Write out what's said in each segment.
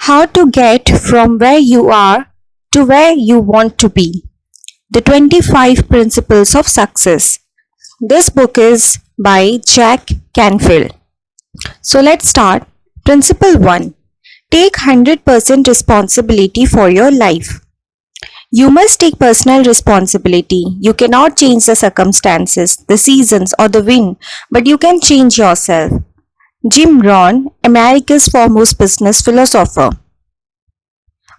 How to get from where you are to where you want to be. The 25 Principles of Success. This book is by Jack Canfield. So let's start. Principle 1. Take 100% responsibility for your life. You must take personal responsibility. You cannot change the circumstances, the seasons, or the wind, but you can change yourself. Jim Rohn, America's foremost business philosopher.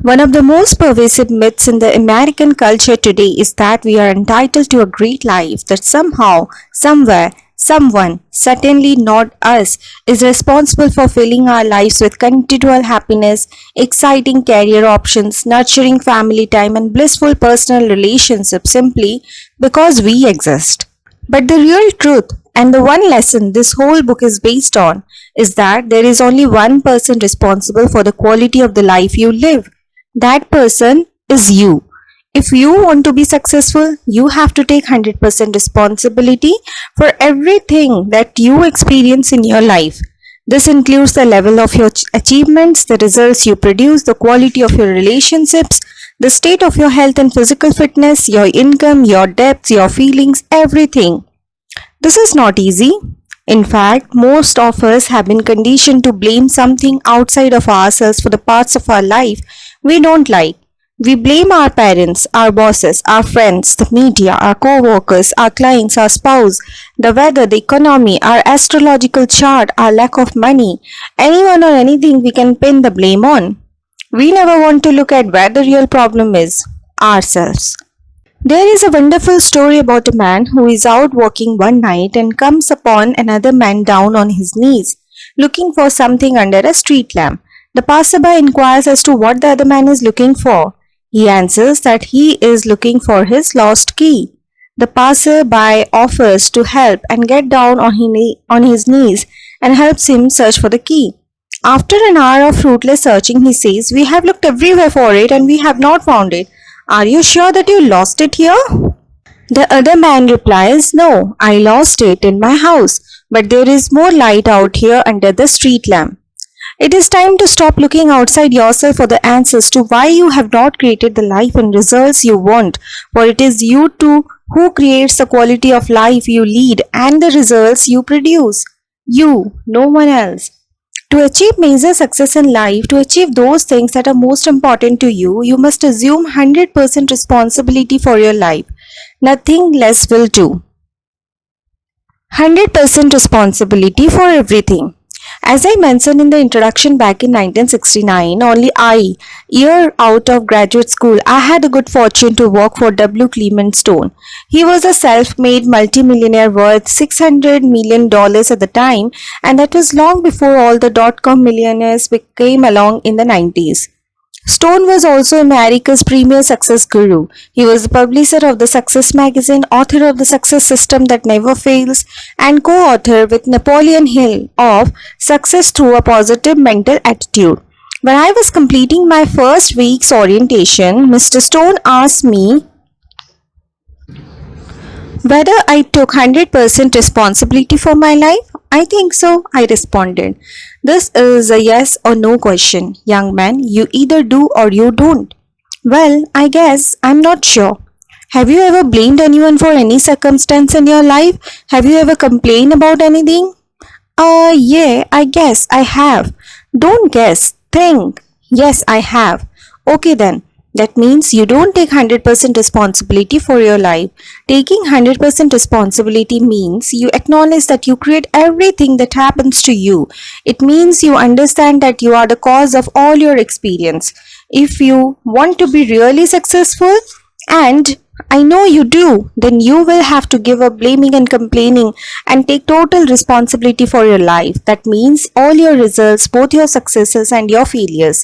One of the most pervasive myths in the American culture today is that we are entitled to a great life, that somehow, somewhere, someone, certainly not us, is responsible for filling our lives with continual happiness, exciting career options, nurturing family time, and blissful personal relationships simply because we exist. But the real truth, and the one lesson this whole book is based on, is that there is only one person responsible for the quality of the life you live. That person is you. If you want to be successful, you have to take 100% responsibility for everything that you experience in your life. This includes the level of your achievements, the results you produce, the quality of your relationships, the state of your health and physical fitness, your income, your debts, your feelings, everything. This is not easy. In fact, most of us have been conditioned to blame something outside of ourselves for the parts of our life we don't like. We blame our parents, our bosses, our friends, the media, our co-workers, our clients, our spouse, the weather, the economy, our astrological chart, our lack of money, anyone or anything we can pin the blame on. We never want to look at where the real problem is, ourselves. There is a wonderful story about a man who is out walking one night and comes upon another man down on his knees, looking for something under a street lamp. The passerby inquires as to what the other man is looking for. He answers that he is looking for his lost key. The passerby offers to help and get down on his knees and helps him search for the key. After an hour of fruitless searching, he says, "We have looked everywhere for it and we have not found it. Are you sure that you lost it here?" The other man replies, "No, I lost it in my house, but there is more light out here under the street lamp." It is time to stop looking outside yourself for the answers to why you have not created the life and results you want, for it is you too who creates the quality of life you lead and the results you produce. You, no one else. To achieve major success in life, to achieve those things that are most important to you, you must assume 100% responsibility for your life. Nothing less will do. 100% responsibility for everything. As I mentioned in the introduction, back in 1969, only a year out of graduate school, I had the good fortune to work for W. Clement Stone. He was a self-made multimillionaire worth $600 million at the time, and that was long before all the dot-com millionaires came along in the 90s. Stone was also America's premier success guru. He was the publisher of the Success magazine, author of The Success System That Never Fails, and co-author with Napoleon Hill of Success Through a Positive Mental Attitude. When I was completing my first week's orientation, Mr. Stone asked me whether I took 100% responsibility for my life. "I think so," I responded. "This is a yes or no question, young man. You either do or you don't." "Well, I guess I'm not sure." "Have you ever blamed anyone for any circumstance in your life? Have you ever complained about anything?" Yeah, I guess I have." "Don't guess, think." "Yes, I have." "Okay then. That means you don't take 100% responsibility for your life. Taking 100% responsibility means you acknowledge that you create everything that happens to you. It means you understand that you are the cause of all your experience. If you want to be really successful, and I know you do, then you will have to give up blaming and complaining and take total responsibility for your life. That means all your results, both your successes and your failures.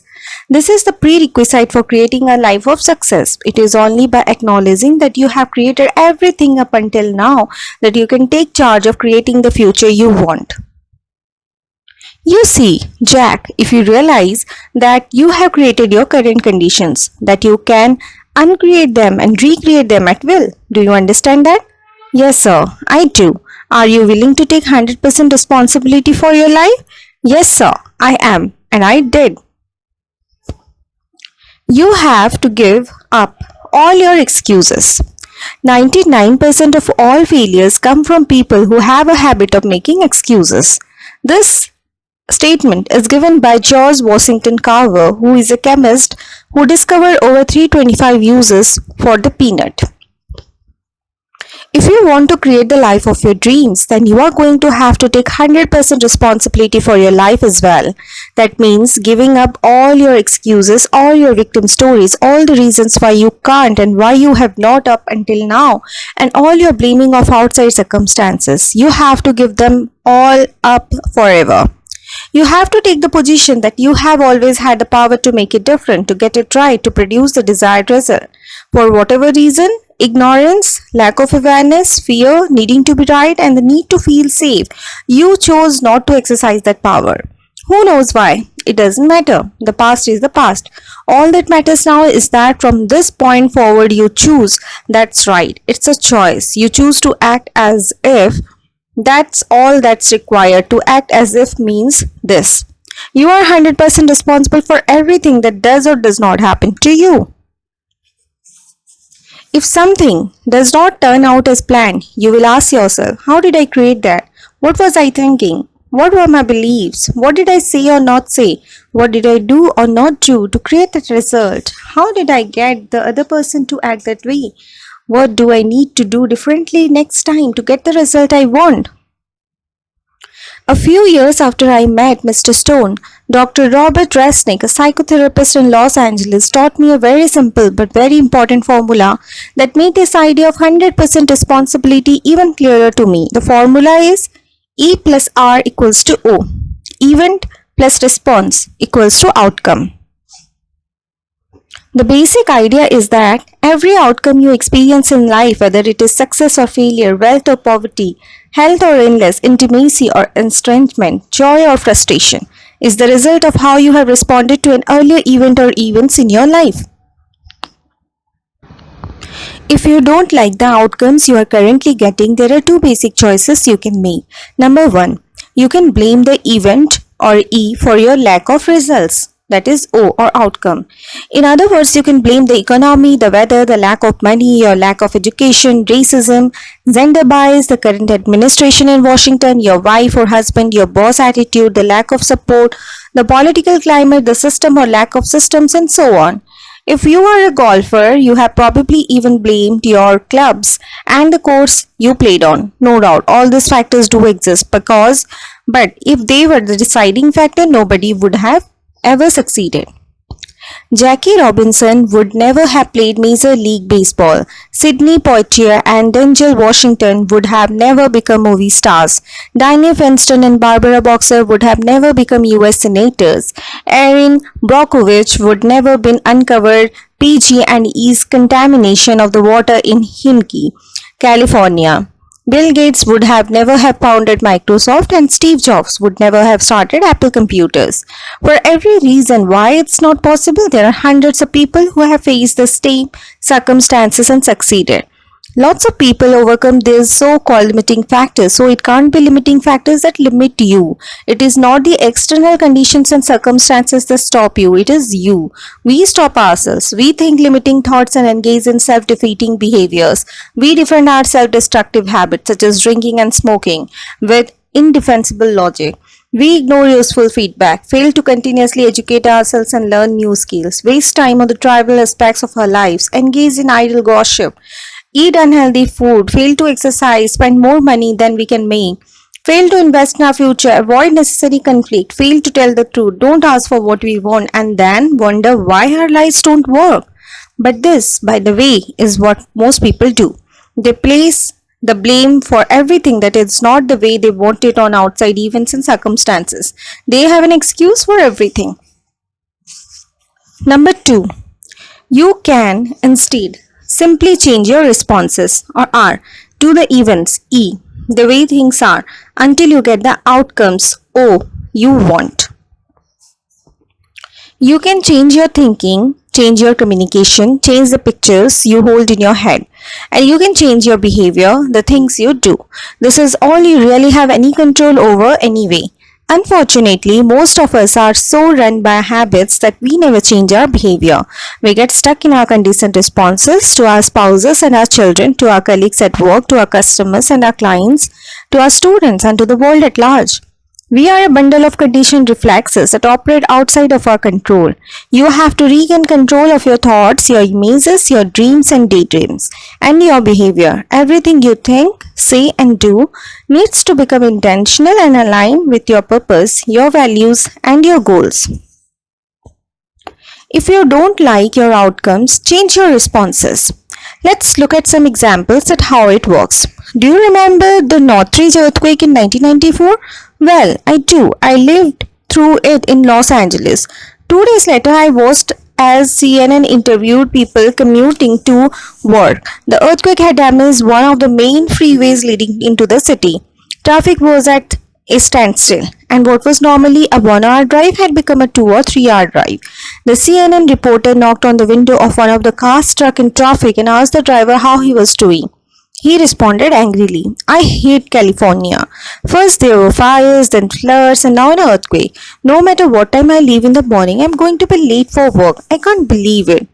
This is the prerequisite for creating a life of success. It is only by acknowledging that you have created everything up until now that you can take charge of creating the future you want. You see, Jack, if you realize that you have created your current conditions, that you can uncreate them and recreate them at will. Do you understand that? Yes, sir, I do. Are you willing to take 100% responsibility for your life? Yes, sir, I am, and I did. You have to give up all your excuses. 99% of all failures come from people who have a habit of making excuses. This statement is given by George Washington Carver, who is a chemist who discovered over 325 uses for the peanut. If you want to create the life of your dreams, then you are going to have to take 100% responsibility for your life as well. That means giving up all your excuses, all your victim stories, all the reasons why you can't and why you have not up until now, and all your blaming of outside circumstances. You have to give them all up forever. You have to take the position that you have always had the power to make it different, to get it right, to produce the desired result. For whatever reason, ignorance, lack of awareness, fear, needing to be right, and the need to feel safe, you chose not to exercise that power. Who knows why? It doesn't matter. The past is the past. All that matters now is that from this point forward you choose. That's right. It's a choice. You choose to act as if. That's all that's required. To act as if means this. You are 100% responsible for everything that does or does not happen to you. If something does not turn out as planned, you will ask yourself, how did I create that? What was I thinking? What were my beliefs? What did I say or not say? What did I do or not do to create that result? How did I get the other person to act that way? What do I need to do differently next time to get the result I want? A few years after I met Mr. Stone, Dr. Robert Resnick, a psychotherapist in Los Angeles, taught me a very simple but very important formula that made this idea of 100% responsibility even clearer to me. The formula is E plus R equals to O. Event plus response equals to outcome. The basic idea is that every outcome you experience in life, whether it is success or failure, wealth or poverty, health or illness, intimacy or estrangement, joy or frustration, is the result of how you have responded to an earlier event or events in your life. If you don't like the outcomes you are currently getting, there are two basic choices you can make. Number one, you can blame the event or E for your lack of results. That is O or outcome. In other words, you can blame the economy, the weather, the lack of money, your lack of education, racism, gender bias, the current administration in Washington, your wife or husband, your boss attitude, the lack of support, the political climate, the system or lack of systems, and so on. If you are a golfer, you have probably even blamed your clubs and the course you played on. No doubt, all these factors do exist but if they were the deciding factor, nobody would have ever succeeded. Jackie Robinson would never have played Major League Baseball. Sidney Poitier and Denzel Washington would have never become movie stars. Dianne Feinstein and Barbara Boxer would have never become US senators. Erin Brockovich would never been uncovered PG&E's contamination of the water in Hinkie, California. Bill Gates would have never have founded Microsoft, and Steve Jobs would never have started Apple computers. For every reason why it's not possible, there are hundreds of people who have faced the same circumstances and succeeded. Lots of people overcome these so-called limiting factors, so it can't be limiting factors that limit you. It is not the external conditions and circumstances that stop you, it is you. We stop ourselves. We think limiting thoughts and engage in self-defeating behaviors. We defend our self-destructive habits such as drinking and smoking with indefensible logic. We ignore useful feedback, fail to continuously educate ourselves and learn new skills, waste time on the trivial aspects of our lives, engage in idle gossip, eat unhealthy food, fail to exercise, spend more money than we can make, fail to invest in our future, avoid necessary conflict, fail to tell the truth, don't ask for what we want, and then wonder why our lives don't work. But this, by the way, is what most people do. They place the blame for everything that is not the way they want it on outside events and circumstances. They have an excuse for everything. Number 2. You can instead simply change your responses or R to the events E, the way things are, until you get the outcomes O you want. You can change your thinking, change your communication, change the pictures you hold in your head, and you can change your behavior, the things you do. This is all you really have any control over anyway. Unfortunately, most of us are so run by habits that we never change our behavior. We get stuck in our conditioned responses to our spouses and our children, to our colleagues at work, to our customers and our clients, to our students, and to the world at large. We are a bundle of conditioned reflexes that operate outside of our control. You have to regain control of your thoughts, your images, your dreams and daydreams, and your behavior. Everything you think, say, and do needs to become intentional and aligned with your purpose, your values, and your goals. If you don't like your outcomes, change your responses. Let's look at some examples at how it works. Do you remember the Northridge Earthquake in 1994? Well, I do. I lived through it in Los Angeles. 2 days later, I watched as CNN interviewed people commuting to work. The earthquake had damaged one of the main freeways leading into the city. Traffic was at a standstill, and what was normally a 1 hour drive had become a 2 or 3 hour drive. The CNN reporter knocked on the window of one of the cars stuck in traffic and asked the driver how he was doing. He responded angrily, "I hate California. First there were fires, then floods, and now an earthquake. No matter what time I leave in the morning, I'm going to be late for work. I can't believe it."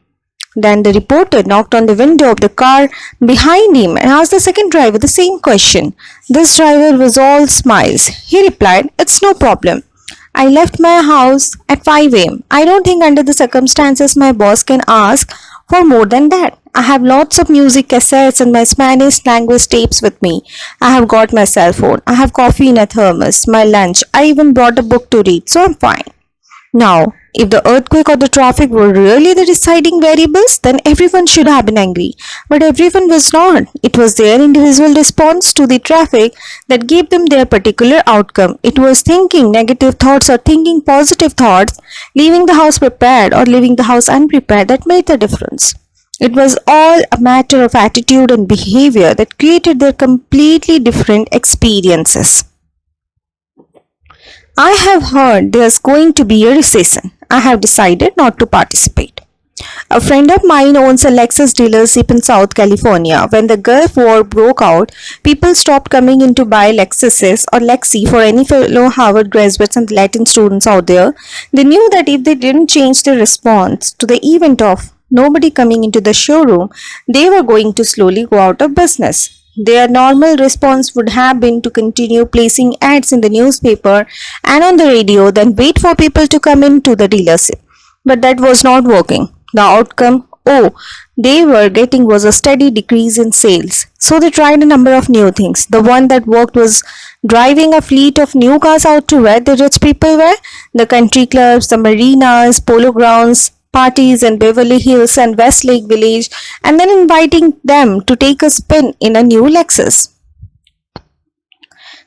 Then the reporter knocked on the window of the car behind him and asked the second driver the same question. This driver was all smiles. He replied, "It's no problem. I left my house at 5 a.m. I don't think under the circumstances my boss can ask for more than that. I have lots of music cassettes and my Spanish language tapes with me. I have got my cell phone. I have coffee in a thermos, my lunch. I even brought a book to read, so I'm fine." Now, if the earthquake or the traffic were really the deciding variables, then everyone should have been angry. But everyone was not. It was their individual response to the traffic that gave them their particular outcome. It was thinking negative thoughts or thinking positive thoughts, leaving the house prepared or leaving the house unprepared that made the difference. It was all a matter of attitude and behavior that created their completely different experiences. I have heard there's going to be a recession. I have decided not to participate. A friend of mine owns a Lexus dealership in South California. When the Gulf War broke out, people stopped coming in to buy Lexuses or Lexi for any fellow Harvard graduates and Latin students out there. They knew that if they didn't change their response to the event of nobody coming into the showroom, they were going to slowly go out of business. Their normal response would have been to continue placing ads in the newspaper and on the radio, then wait for people to come into the dealership. But that was not working. The outcome, they were getting was a steady decrease in sales. So they tried a number of new things. The one that worked was driving a fleet of new cars out to where the rich people were, the country clubs, the marinas, polo grounds, parties in Beverly Hills and Westlake Village, and then inviting them to take a spin in a new Lexus.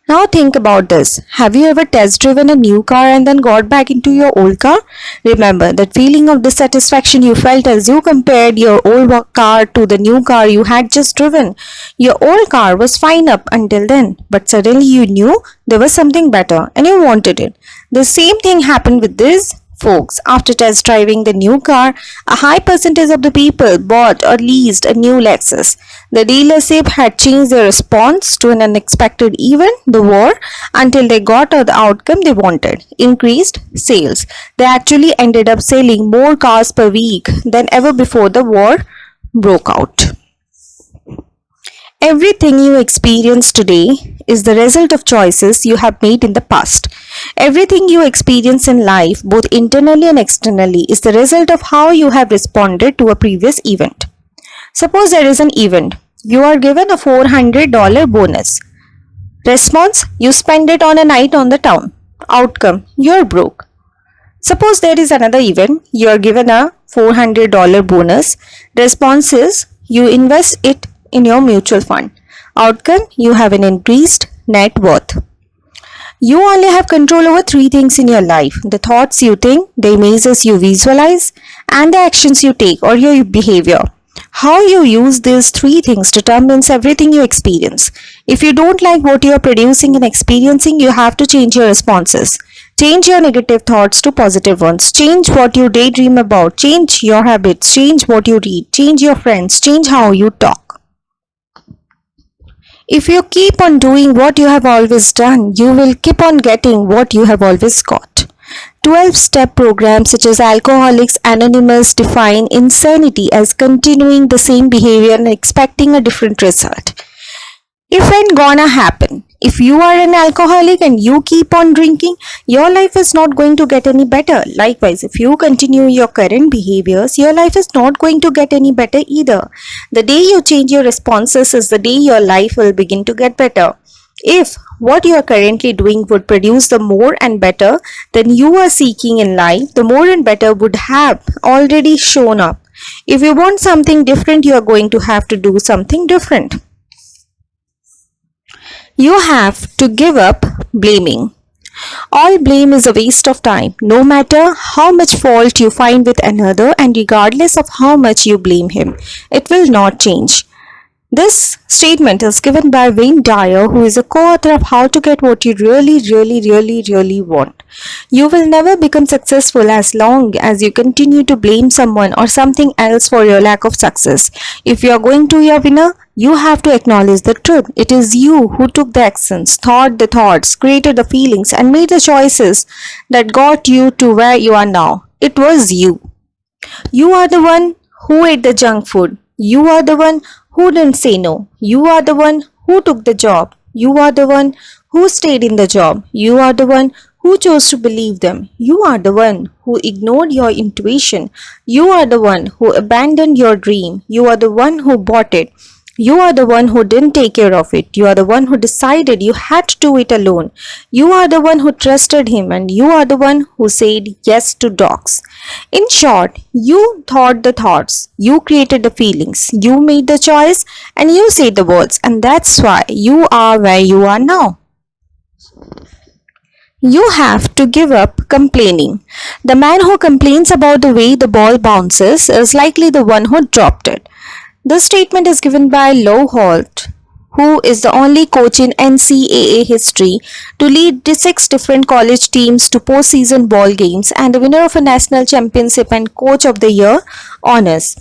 Now think about this. Have you ever test driven a new car and then got back into your old car? Remember that feeling of dissatisfaction you felt as you compared your old car to the new car you had just driven. Your old car was fine up until then, but suddenly you knew there was something better and you wanted it. The same thing happened with this. Folks, after test driving the new car, a high percentage of the people bought or leased a new Lexus. The dealership had changed their response to an unexpected event, the war, until they got the outcome they wanted, increased sales. They actually ended up selling more cars per week than ever before the war broke out. Everything you experience today is the result of choices you have made in the past. Everything you experience in life, both internally and externally, is the result of how you have responded to a previous event. Suppose there is an event. You are given a $400 bonus. Response, you spend it on a night on the town. Outcome, you are broke. Suppose there is another event. You are given a $400 bonus. Response is, you invest it in your mutual fund. Outcome, you have an increased net worth. You only have control over 3 things in your life: the thoughts you think, the images you visualize, and the actions you take or your behavior. How you use these 3 things determines everything you experience. If you don't like what you are producing and experiencing, you have to change your responses. Change your negative thoughts to positive ones. Change what you daydream about. Change your habits. Change what you read. Change your friends. Change how you talk. If you keep on doing what you have always done, you will keep on getting what you have always got. 12-step programs such as Alcoholics Anonymous define insanity as continuing the same behavior and expecting a different result. It ain't gonna happen. If you are an alcoholic and you keep on drinking, your life is not going to get any better. Likewise, if you continue your current behaviors, your life is not going to get any better either. The day you change your responses is the day your life will begin to get better. If what you are currently doing would produce the more and better than you are seeking in life, the more and better would have already shown up. If you want something different, you are going to have to do something different. You have to give up blaming. All blame is a waste of time, no matter how much fault you find with another and regardless of how much you blame him. It will not change. This statement is given by Wayne Dyer, who is a co-author of How to Get What You Really Want. You will never become successful as long as you continue to blame someone or something else for your lack of success. If you are going to be a winner, you have to acknowledge the truth. It is you who took the actions, thought the thoughts, created the feelings, and made the choices that got you to where you are now. It was you. You are the one who ate the junk food. You are the one who didn't say no. You are the one who took the job. You are the one who stayed in the job. You are the one who chose to believe them. You are the one who ignored your intuition. You are the one who abandoned your dream. You are the one who bought it. You are the one who didn't take care of it. You are the one who decided you had to do it alone. You are the one who trusted him, and you are the one who said yes to dogs. In short, you thought the thoughts, you created the feelings, you made the choice, and you said the words, and that's why you are where you are now. You have to give up complaining. The man who complains about the way the ball bounces is likely the one who dropped it. This statement is given by Lou Holt, who is the only coach in NCAA history to lead the 6 different college teams to postseason ball games and the winner of a national championship and coach of the year honors.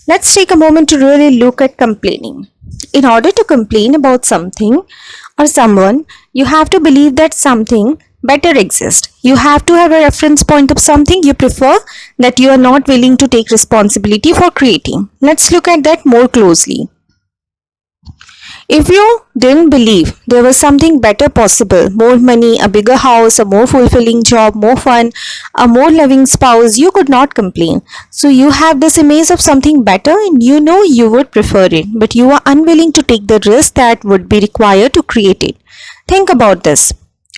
Let's take a moment to really look at complaining. In order to complain about something or someone, you have to believe that something better exists. You have to have a reference point of something you prefer that you are not willing to take responsibility for creating. Let's look at that more closely. If you didn't believe there was something better possible, more money, a bigger house, a more fulfilling job, more fun, a more loving spouse, you could not complain. So you have this image of something better and you know you would prefer it, but you are unwilling to take the risk that would be required to create it. Think about this.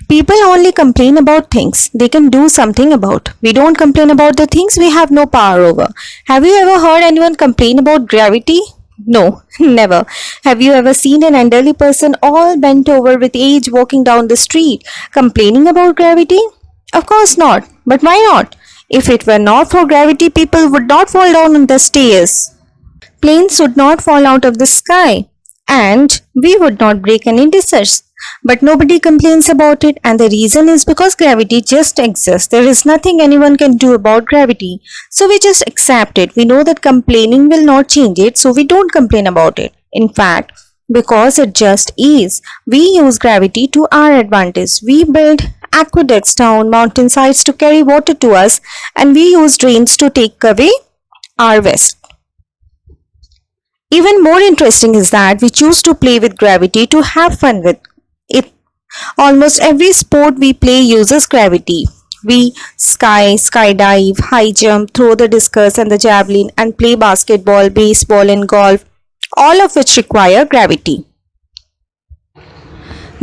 People only complain about things they can do something about. We don't complain about the things we have no power over. Have you ever heard anyone complain about gravity? No, never. Have you ever seen an elderly person all bent over with age walking down the street complaining about gravity? Of course not. But why not? If it were not for gravity, people would not fall down on the stairs. Planes would not fall out of the sky. And we would not break any desserts. But nobody complains about it, and the reason is because gravity just exists. There is nothing anyone can do about gravity. So we just accept it. We know that complaining will not change it, so we don't complain about it. In fact, because it just is, we use gravity to our advantage. We build aqueducts down mountainsides to carry water to us, and we use drains to take away our waste. Even more interesting is that we choose to play with gravity to have fun with it. Almost every sport we play uses gravity. We skydive, high jump, throw the discus and the javelin, and play basketball, baseball, and golf, all of which require gravity.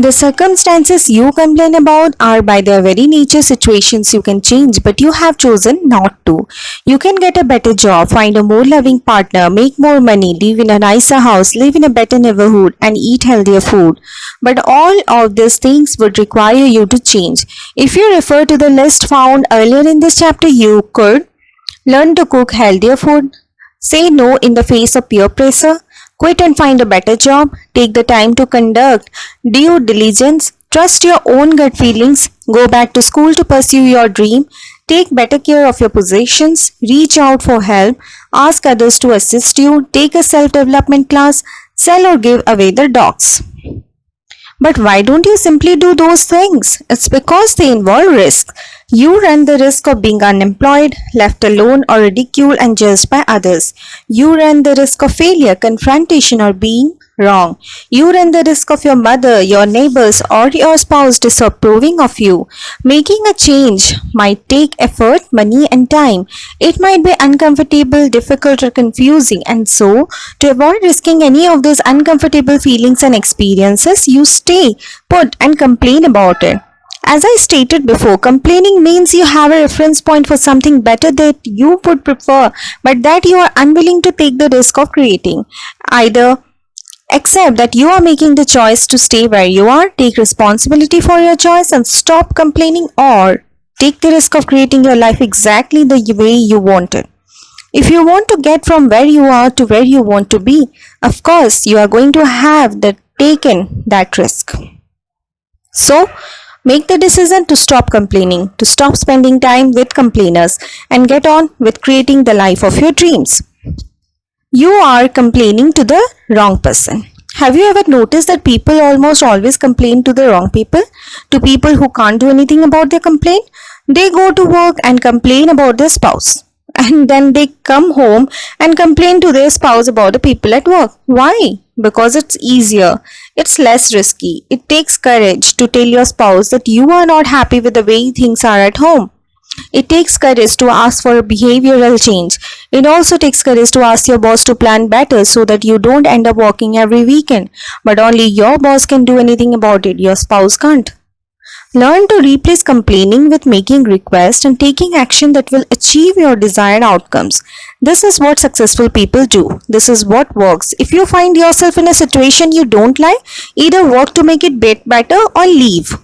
The circumstances you complain about are by their very nature situations you can change, but you have chosen not to. You can get a better job, find a more loving partner, make more money, live in a nicer house, live in a better neighborhood, and eat healthier food. But all of these things would require you to change. If you refer to the list found earlier in this chapter, you could learn to cook healthier food, say no in the face of peer pressure, quit and find a better job, take the time to conduct due diligence, trust your own gut feelings, go back to school to pursue your dream, take better care of your possessions, reach out for help, ask others to assist you, take a self-development class, sell or give away the dogs. But why don't you simply do those things? It's because they involve risk. You run the risk of being unemployed, left alone, or ridiculed and judged by others. You run the risk of failure, confrontation, or being wrong. You run the risk of your mother, your neighbors, or your spouse disapproving of you. Making a change might take effort, money, and time. It might be uncomfortable, difficult, or confusing, and so, to avoid risking any of those uncomfortable feelings and experiences, you stay put and complain about it. As I stated before, complaining means you have a reference point for something better that you would prefer, but that you are unwilling to take the risk of creating. Either accept that you are making the choice to stay where you are, take responsibility for your choice, and stop complaining, or take the risk of creating your life exactly the way you want it. If you want to get from where you are to where you want to be, of course, you are going to have taken that risk. So, make the decision to stop complaining, to stop spending time with complainers, and get on with creating the life of your dreams. You are complaining to the wrong person. Have you ever noticed that people almost always complain to the wrong people? To people who can't do anything about their complaint? They go to work and complain about their spouse. And then they come home and complain to their spouse about the people at work. Why? Because it's easier. It's less risky. It takes courage to tell your spouse that you are not happy with the way things are at home. It takes courage to ask for a behavioral change. It also takes courage to ask your boss to plan better so that you don't end up working every weekend. But only your boss can do anything about it. Your spouse can't. Learn to replace complaining with making requests and taking action that will achieve your desired outcomes. This is what successful people do. This is what works. If you find yourself in a situation you don't like, either work to make it better or leave.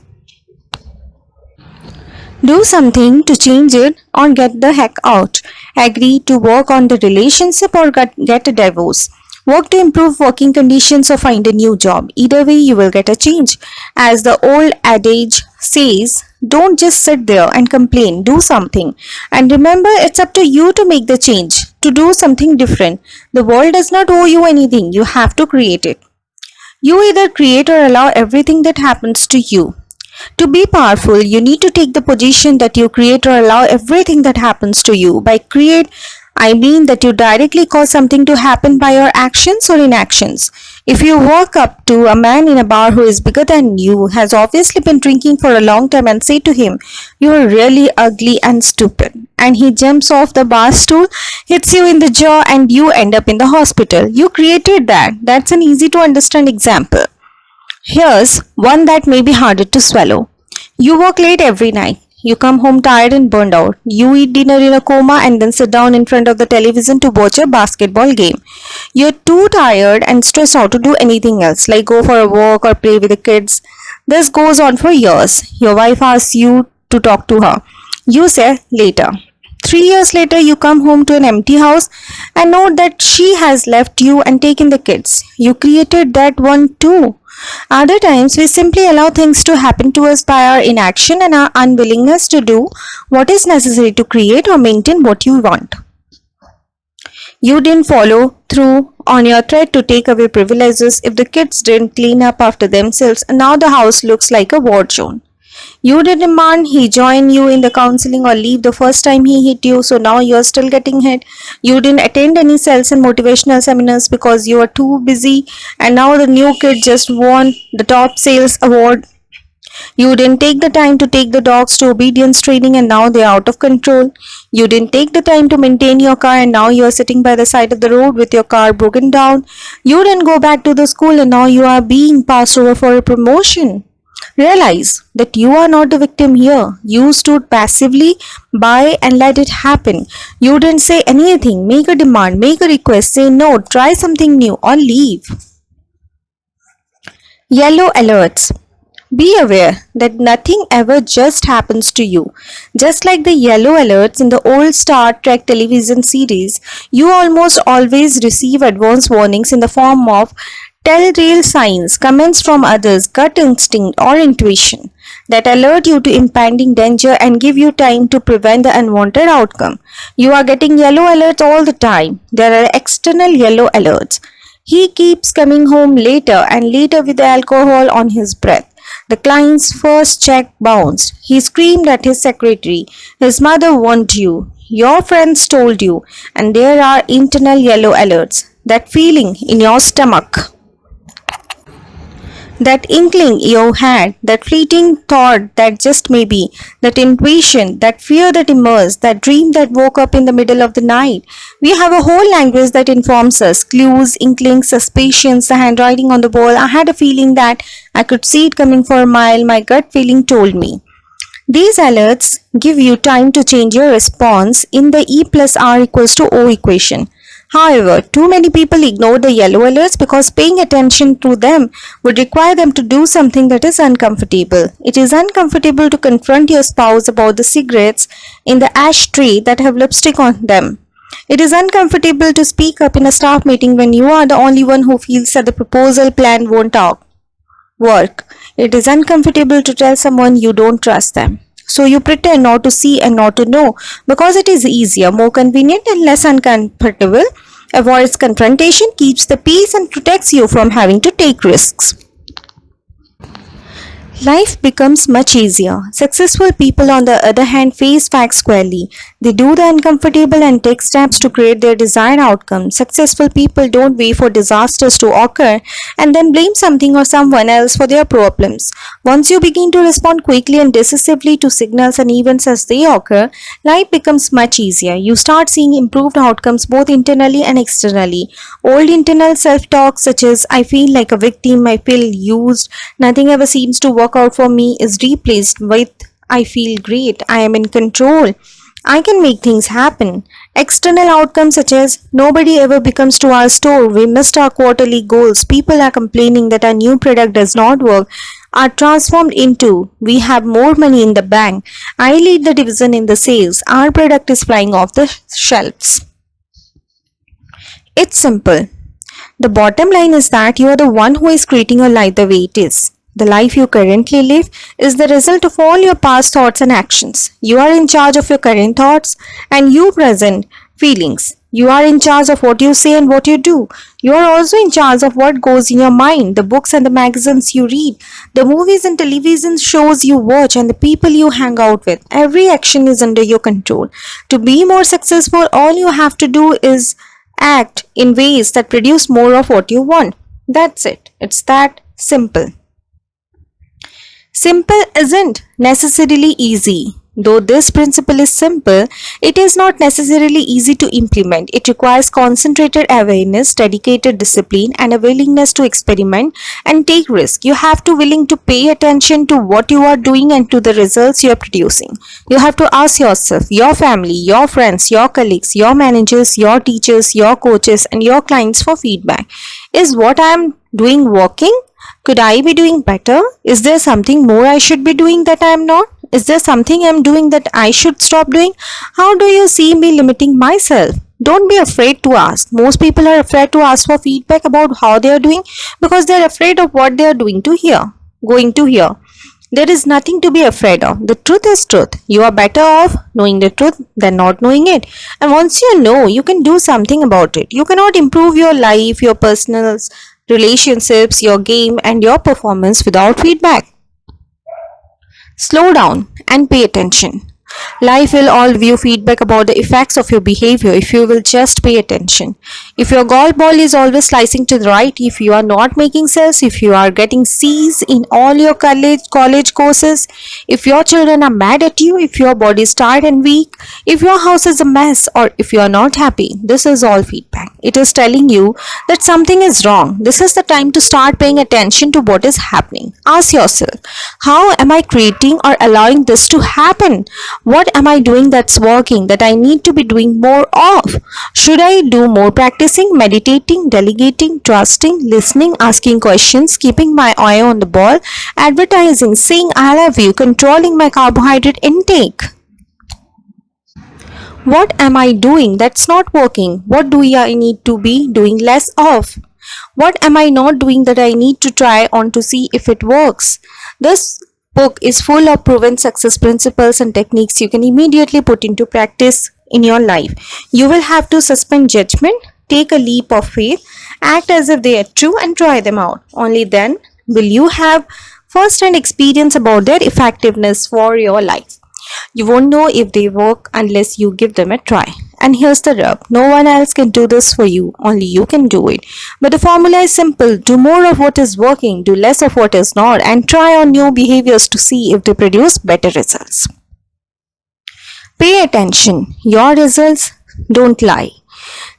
Do something to change it or get the heck out. Agree to work on the relationship or get a divorce. Work to improve working conditions or find a new job. Either way, you will get a change. As the old adage says, don't just sit there and complain, do something. And remember, it's up to you to make the change, to do something different. The world does not owe you anything, you have to create it. You either create or allow everything that happens to you. To be powerful, you need to take the position that you create or allow everything that happens to you. By create, I mean that you directly cause something to happen by your actions or inactions. If you walk up to a man in a bar who is bigger than you, has obviously been drinking for a long time, and say to him, "You are really ugly and stupid," and he jumps off the bar stool, hits you in the jaw, and you end up in the hospital. You created that. That's an easy to understand example. Here's one that may be harder to swallow. You work late every night. You come home tired and burned out. You eat dinner in a coma and then sit down in front of the television to watch a basketball game. You're too tired and stressed out to do anything else, like go for a walk or play with the kids. This goes on for years. Your wife asks you to talk to her. You say later. 3 years later, you come home to an empty house and note that she has left you and taken the kids. You created that one too. Other times, we simply allow things to happen to us by our inaction and our unwillingness to do what is necessary to create or maintain what you want. You didn't follow through on your threat to take away privileges if the kids didn't clean up after themselves, and now the house looks like a war zone. You didn't demand he join you in the counseling or leave the first time he hit you, so now you're still getting hit. You didn't attend any sales and motivational seminars because you were too busy, and now the new kid just won the top sales award. You didn't take the time to take the dogs to obedience training, and now they're out of control. You didn't take the time to maintain your car, and now you're sitting by the side of the road with your car broken down. You didn't go back to the school, and now you are being passed over for a promotion. Realize that you are not the victim here. You stood passively by and let it happen. You didn't say anything, make a demand, make a request, say no, try something new, or leave. Yellow alerts. Be aware that nothing ever just happens to you. Just like the yellow alerts in the old Star Trek television series, you almost always receive advance warnings in the form of telltale signs, comments from others, gut instinct or intuition that alert you to impending danger and give you time to prevent the unwanted outcome. You are getting yellow alerts all the time. There are external yellow alerts. He keeps coming home later and later with the alcohol on his breath. The client's first check bounced. He screamed at his secretary. His mother warned you. Your friends told you. And there are internal yellow alerts. That feeling in your stomach. That inkling you had, that fleeting thought that just maybe, that intuition, that fear that emerged, that dream that woke up in the middle of the night. We have a whole language that informs us, clues, inklings, suspicions, the handwriting on the wall. I had a feeling that I could see it coming for a mile, my gut feeling told me. These alerts give you time to change your response in the E plus R equals to O equation. However, too many people ignore the yellow alerts because paying attention to them would require them to do something that is uncomfortable. It is uncomfortable to confront your spouse about the cigarettes in the ashtray that have lipstick on them. It is uncomfortable to speak up in a staff meeting when you are the only one who feels that the proposal plan won't work. It is uncomfortable to tell someone you don't trust them. So you pretend not to see and not to know because it is easier, more convenient and less uncomfortable. Avoids confrontation, keeps the peace and protects you from having to take risks. Life becomes much easier. Successful people, on the other hand, face facts squarely. They do the uncomfortable and take steps to create their desired outcome. Successful people don't wait for disasters to occur and then blame something or someone else for their problems. Once you begin to respond quickly and decisively to signals and events as they occur, life becomes much easier. You start seeing improved outcomes both internally and externally. Old internal self-talk such as I feel like a victim, I feel used, nothing ever seems to work out for me is replaced with I feel great, I am in control, I can make things happen. External outcomes such as nobody ever becomes to our store, we missed our quarterly goals, people are complaining that our new product does not work, are transformed into we have more money in the bank, I lead the division in the sales, our product is flying off the shelves. It's simple. The bottom line is that you are the one who is creating your life the way it is. The life you currently live is the result of all your past thoughts and actions. You are in charge of your current thoughts and your present feelings. You are in charge of what you say and what you do. You are also in charge of what goes in your mind, the books and the magazines you read, the movies and television shows you watch, and the people you hang out with. Every action is under your control. To be more successful, all you have to do is act in ways that produce more of what you want. That's it. It's that simple. Simple isn't necessarily easy. Though this principle is simple, it is not necessarily easy to implement. It requires concentrated awareness, dedicated discipline, and a willingness to experiment and take risks. You have to willing to pay attention to what you are doing and to the results you are producing. You have to ask yourself, your family, your friends, your colleagues, your managers, your teachers, your coaches, and your clients for feedback. Is what I am doing working? Could I be doing better? Is there something more I should be doing that I am not? Is there something I am doing that I should stop doing? How do you see me limiting myself? Don't be afraid to ask. Most people are afraid to ask for feedback about how they are doing because they are afraid of what they are going to hear. There is nothing to be afraid of. The truth is truth. You are better off knowing the truth than not knowing it. And once you know, you can do something about it. You cannot improve your life, your personal relationships, your game, and your performance without feedback. Slow down and pay attention. Life will all give you feedback about the effects of your behavior if you will just pay attention. If your golf ball is always slicing to the right, if you are not making sales, if you are getting C's in all your college courses, if your children are mad at you, if your body is tired and weak, if your house is a mess, or if you are not happy, this is all feedback. It is telling you that something is wrong. This is the time to start paying attention to what is happening. Ask yourself, how am I creating or allowing this to happen? What am I doing that's working that I need to be doing more of? Should I do more practicing, meditating, delegating, trusting, listening, asking questions, keeping my eye on the ball, advertising, saying I love you, controlling my carbohydrate intake? What am I doing that's not working? What do I need to be doing less of? What am I not doing that I need to try on to see if it works? This book is full of proven success principles and techniques you can immediately put into practice in your life. You will have to suspend judgment, take a leap of faith, Act as if they are true and try them out. Only then will you have first-hand experience about their effectiveness for your life. You won't know if they work unless you give them a try. And here's the rub, no one else can do this for you, only you can do it. But the formula is simple, do more of what is working, do less of what is not, and try on new behaviors to see if they produce better results. Pay attention, your results don't lie.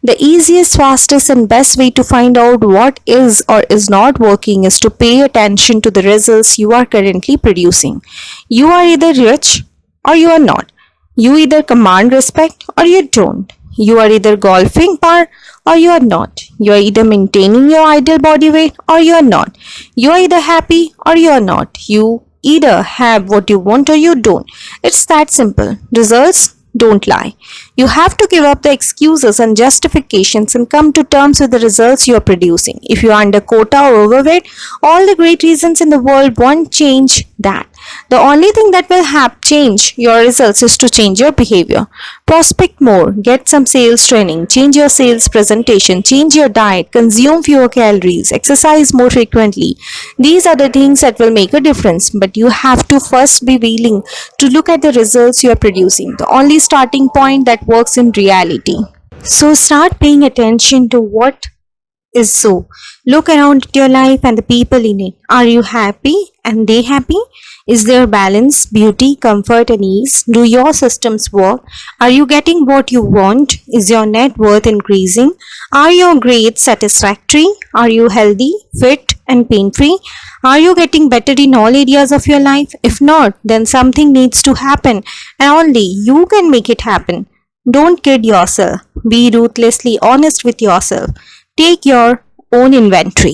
The easiest, fastest, and best way to find out what is or is not working is to pay attention to the results you are currently producing. You are either rich or you are not. You either command respect or you don't. You are either golfing par or you are not. You are either maintaining your ideal body weight or you are not. You are either happy or you are not. You either have what you want or you don't. It's that simple. Results don't lie. You have to give up the excuses and justifications and come to terms with the results you are producing. If you are under quota or overweight, all the great reasons in the world won't change that. The only thing that will change your results is to change your behavior. Prospect more, get some sales training, change your sales presentation, change your diet, consume fewer calories, exercise more frequently. These are the things that will make a difference, but you have to first be willing to look at the results you are producing, the only starting point that works in reality. So start paying attention to what is so. Look around at your life and the people in it. Are you happy and they happy? Is there balance, beauty, comfort and ease? Do your systems work? Are you getting what you want? Is your net worth increasing? Are your grades satisfactory? Are you healthy, fit and pain-free? Are you getting better in all areas of your life? If not, then something needs to happen and only you can make it happen. Don't kid yourself. Be ruthlessly honest with yourself. Take your own inventory.